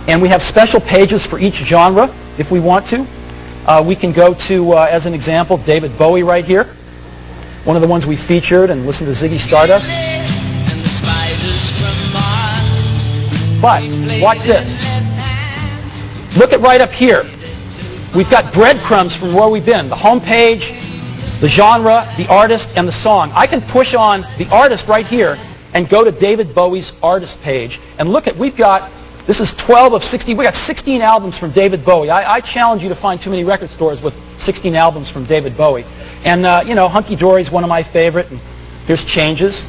And we have special pages for each genre if we want to. We can go to, as an example, David Bowie right here. One of the ones we featured, and listen to Ziggy Stardust. But watch this. Look at right up here. We've got breadcrumbs from where we've been. The home page, the genre, the artist, and the song. I can push on the artist right here and go to David Bowie's artist page. And look at, we've got, this is 12 of 16. We got 16 albums from David Bowie. I challenge you to find too many record stores with 16 albums from David Bowie. And, you know, Hunky Dory's one of my favorite. And here's Changes.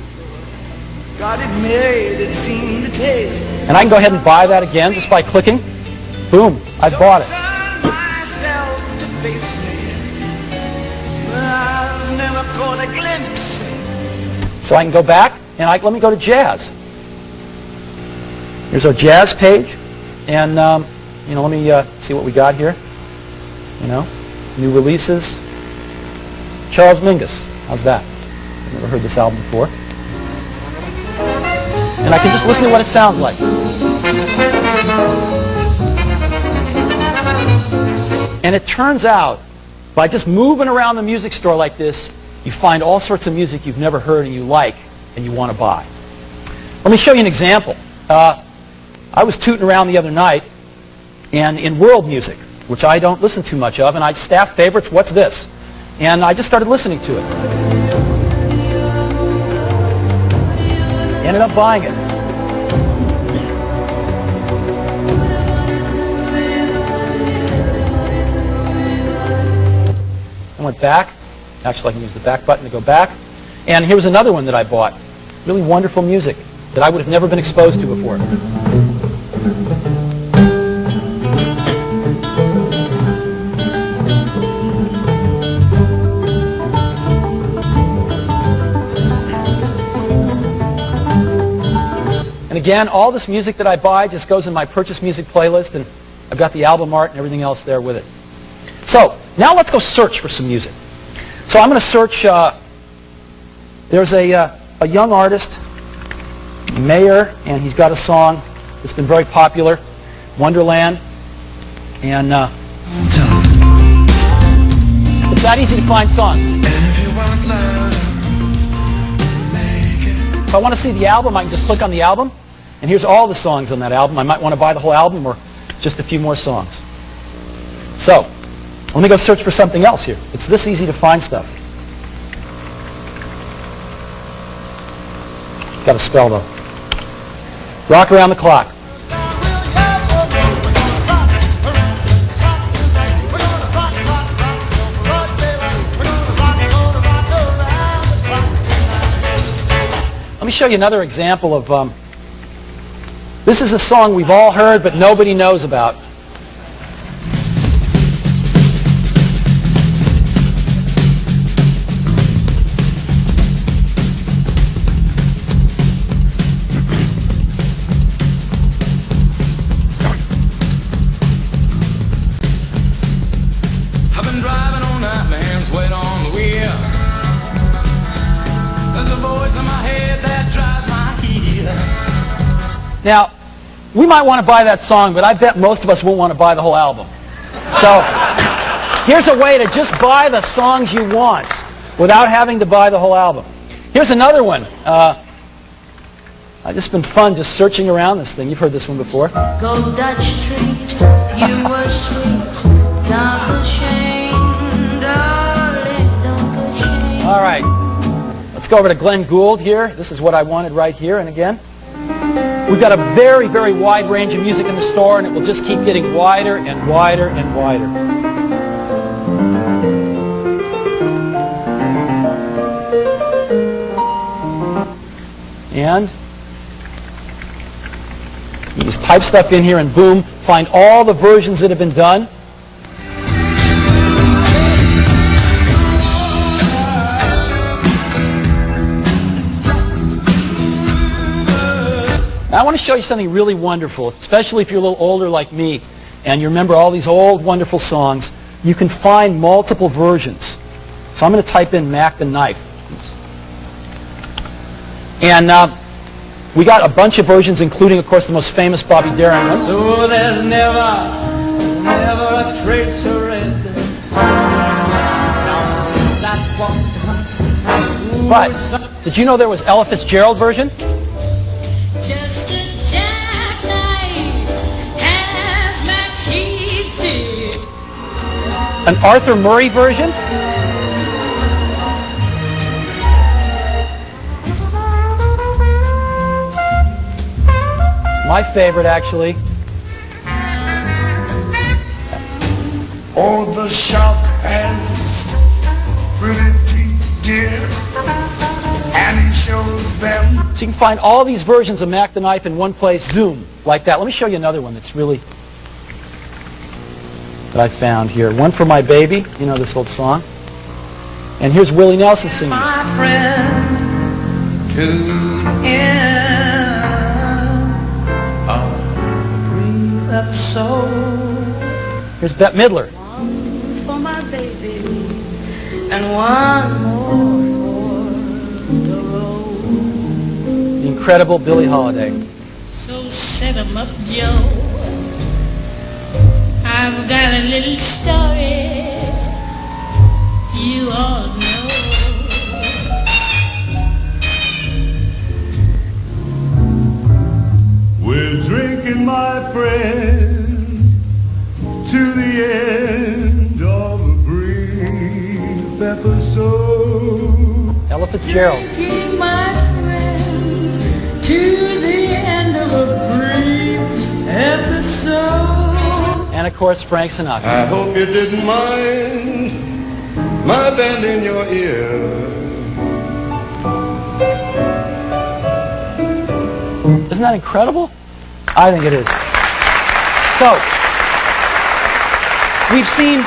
Got it made, it seemed to taste. And I can go ahead and buy that again just by clicking. Boom, I bought it. So I can go back and let me go to Jazz. Here's our Jazz page. And, you know, let me see what we got here. You know, new releases. Charles Mingus. How's that? I've never heard this album before. And I can just listen to what it sounds like. And it turns out, by just moving around the music store like this, you find all sorts of music you've never heard and you like and you want to buy. Let me show you an example. I was tooting around the other night, and in world music, which I don't listen too much of, and I staff favorites, what's this? And I just started listening to it. Ended up buying it. I went back. Actually, I can use the back button to go back. And here was another one that I bought. Really wonderful music that I would have never been exposed to before. And again, all this music that I buy just goes in my purchase music playlist, and I've got the album art and everything else there with it. So, now let's go search for some music. So I'm going to search, there's a young artist, Mayer, and he's got a song that's been very popular, Wonderland. And it's that easy to find songs. If I want to see the album, I can just click on the album. And here's all the songs on that album. I might want to buy the whole album or just a few more songs. So, let me go search for something else here. It's this easy to find stuff. Got to spell though. Rock Around the Clock. Let me show you another example of, this is a song we've all heard but nobody knows about. I've been driving all night, my hands wet on the wheel. There's a voice in my head that drives my heel. Now, we might want to buy that song, but I bet most of us won't want to buy the whole album. So, here's a way to just buy the songs you want without having to buy the whole album. Here's another one. It's been fun just searching around this thing. You've heard this one before. Go Dutch Street, you were sweet, don't be ashamed, darling, don't be ashamed. All right. Let's go over to Glenn Gould here. This is what I wanted right here. And again, we've got a very, very wide range of music in the store, and it will just keep getting wider and wider and wider. And you just type stuff in here and boom, find all the versions that have been done. Now, I want to show you something really wonderful, especially if you're a little older like me and you remember all these old wonderful songs. You can find multiple versions. So I'm going to type in Mac the Knife. And We got a bunch of versions, including, of course, the most famous Bobby Darin one. So there's never a trace of red. But did you know there was Ella Fitzgerald version? Just a jackknife as my Keith did. An Arthur Murray version? My favorite, actually. Oh, the shark has pretty teeth, dear, and he shows them. So you can find all these versions of Mac the Knife in one place, Zoom, like that. Let me show you another one that's really, that I found here. One for My Baby, you know this old song. And here's Willie Nelson singing it. My friend, to the end of that soul. Here's Bette Midler. One for my baby and one more for the road. The incredible Billie Holiday. So set 'em up, Joe. I've got a little story you all know. We're drinking, my friend, to the end of a brief episode. Ella Fitzgerald. Drinking, my friend, to the end of a brief episode. And of course, Frank Sinatra. I hope you didn't mind my band in your ear. Isn't that incredible? I think it is. So, we've seen